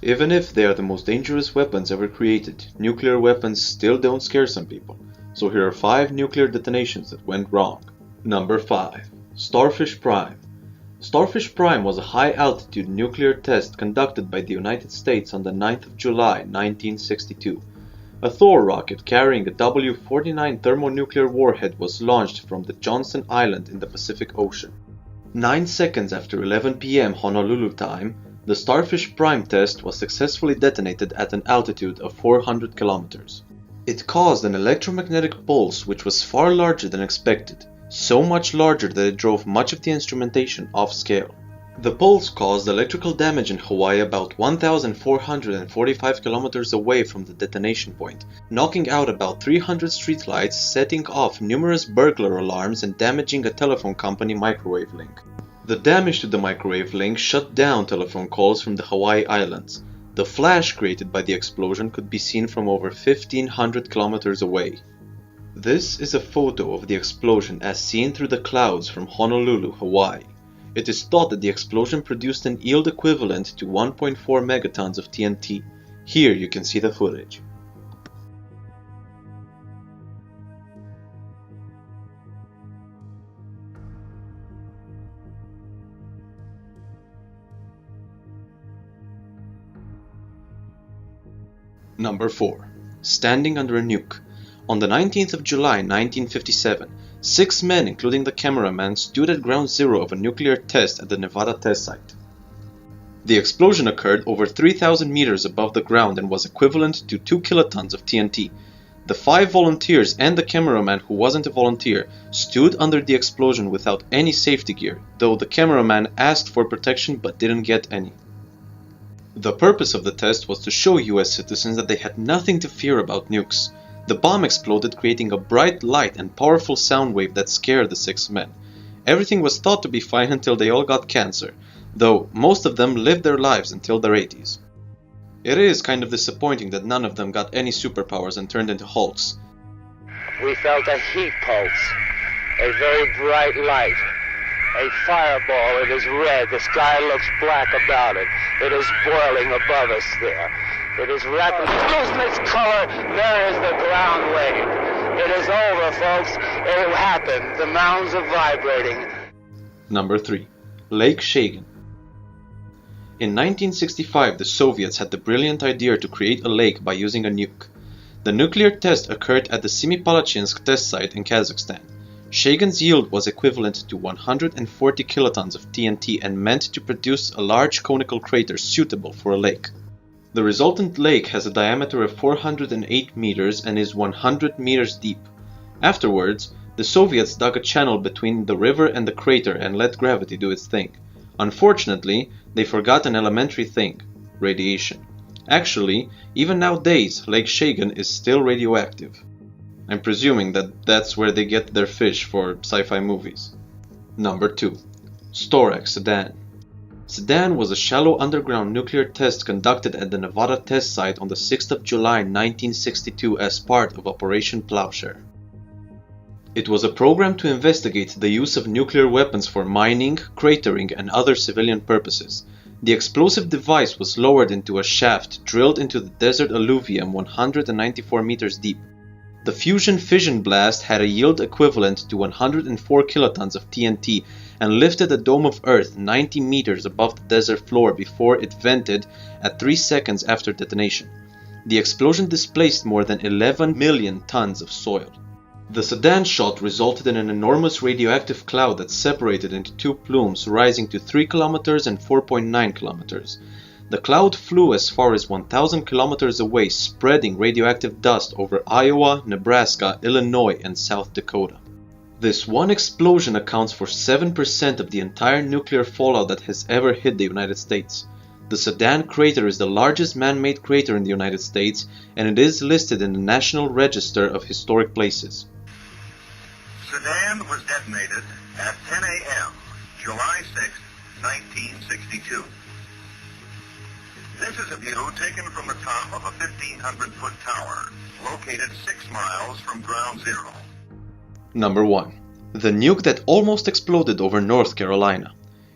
Even if they are the most dangerous weapons ever created, nuclear weapons still don't scare some people. So here are 5 nuclear detonations that went wrong. Number 5. Starfish Prime. Starfish Prime was a high-altitude nuclear test conducted by the United States on the 9th of July 1962. A Thor rocket carrying a W-49 thermonuclear warhead was launched from the Johnston Island in the Pacific Ocean. 9 seconds after 11 p.m. Honolulu time, the Starfish Prime test was successfully detonated at an altitude of 400 kilometers. It caused an electromagnetic pulse which was far larger than expected, so much larger that it drove much of the instrumentation off scale. The pulse caused electrical damage in Hawaii about 1,445 kilometers away from the detonation point, knocking out about 300 streetlights, setting off numerous burglar alarms and damaging a telephone company microwave link. The damage to the microwave link shut down telephone calls from the Hawaii Islands. The flash created by the explosion could be seen from over 1,500 kilometers away. This is a photo of the explosion as seen through the clouds from Honolulu, Hawaii. It is thought that the explosion produced an yield equivalent to 1.4 megatons of TNT. Here you can see the footage. Number 4. Standing under a nuke. On the 19th of July 1957, 6 men, including the cameraman, stood at ground zero of a nuclear test at the Nevada test site. The explosion occurred over 3,000 meters above the ground and was equivalent to 2 kilotons of TNT. The 5 volunteers and the cameraman, who wasn't a volunteer, stood under the explosion without any safety gear, though the cameraman asked for protection but didn't get any. The purpose of the test was to show US citizens that they had nothing to fear about nukes. The bomb exploded, creating a bright light and powerful sound wave that scared the 6 men. Everything was thought to be fine until they all got cancer, though most of them lived their lives until their 80s. It is kind of disappointing that none of them got any superpowers and turned into Hulks. We felt a heat pulse, a very bright light, a fireball. It is red, the sky looks black about it. It is boiling above us there. It is rapidly losing its color. There is the ground wave. It is over, folks. It happened. The mountains are vibrating. Number 3. Lake Shagan. In 1965, the Soviets had the brilliant idea to create a lake by using a nuke. The nuclear test occurred at the Semipalachinsk test site in Kazakhstan. Shagan's yield was equivalent to 140 kilotons of TNT and meant to produce a large conical crater suitable for a lake. The resultant lake has a diameter of 408 meters and is 100 meters deep. Afterwards, the Soviets dug a channel between the river and the crater and let gravity do its thing. Unfortunately, they forgot an elementary thing: radiation. Actually, even nowadays, Lake Shagan is still radioactive. I'm presuming that that's where they get their fish for sci-fi movies. Number 2. Storax Sedan. Sedan was a shallow underground nuclear test conducted at the Nevada test site on the 6th of July 1962 as part of Operation Plowshare. It was a program to investigate the use of nuclear weapons for mining, cratering, and other civilian purposes. The explosive device was lowered into a shaft drilled into the desert alluvium 194 meters deep. The fusion-fission blast had a yield equivalent to 104 kilotons of TNT and lifted a dome of earth 90 meters above the desert floor before it vented at 3 seconds after detonation. The explosion displaced more than 11 million tons of soil. The Sedan shot resulted in an enormous radioactive cloud that separated into 2 plumes rising to 3 kilometers and 4.9 kilometers. The cloud flew as far as 1,000 kilometers away, spreading radioactive dust over Iowa, Nebraska, Illinois, and South Dakota. This one explosion accounts for 7% of the entire nuclear fallout that has ever hit the United States. The Sedan crater is the largest man-made crater in the United States, and it is listed in the National Register of Historic Places. Sedan was detonated at 10 a.m., July 6, 1962. This is a view taken from the top of a 1,500-foot tower, located 6 miles from ground zero. Number 1. The nuke that almost exploded over North Carolina.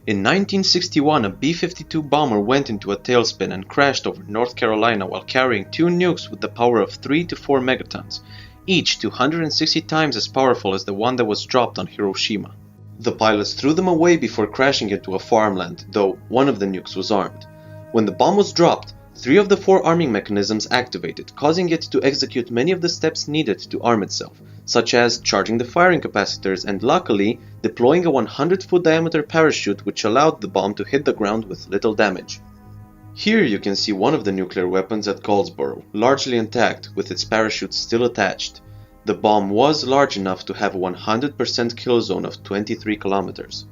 In 1961, a B-52 bomber went into a tailspin and crashed over North Carolina while carrying 2 nukes with the power of 3 to 4 megatons, each 260 times as powerful as the one that was dropped on Hiroshima. The pilots threw them away before crashing into a farmland, though one of the nukes was armed. When the bomb was dropped, 3 of the 4 arming mechanisms activated, causing it to execute many of the steps needed to arm itself, such as charging the firing capacitors and, luckily, deploying a 100-foot diameter parachute which allowed the bomb to hit the ground with little damage. Here you can see one of the nuclear weapons at Goldsboro, largely intact, with its parachute still attached. The bomb was large enough to have a 100% kill zone of 23 kilometers.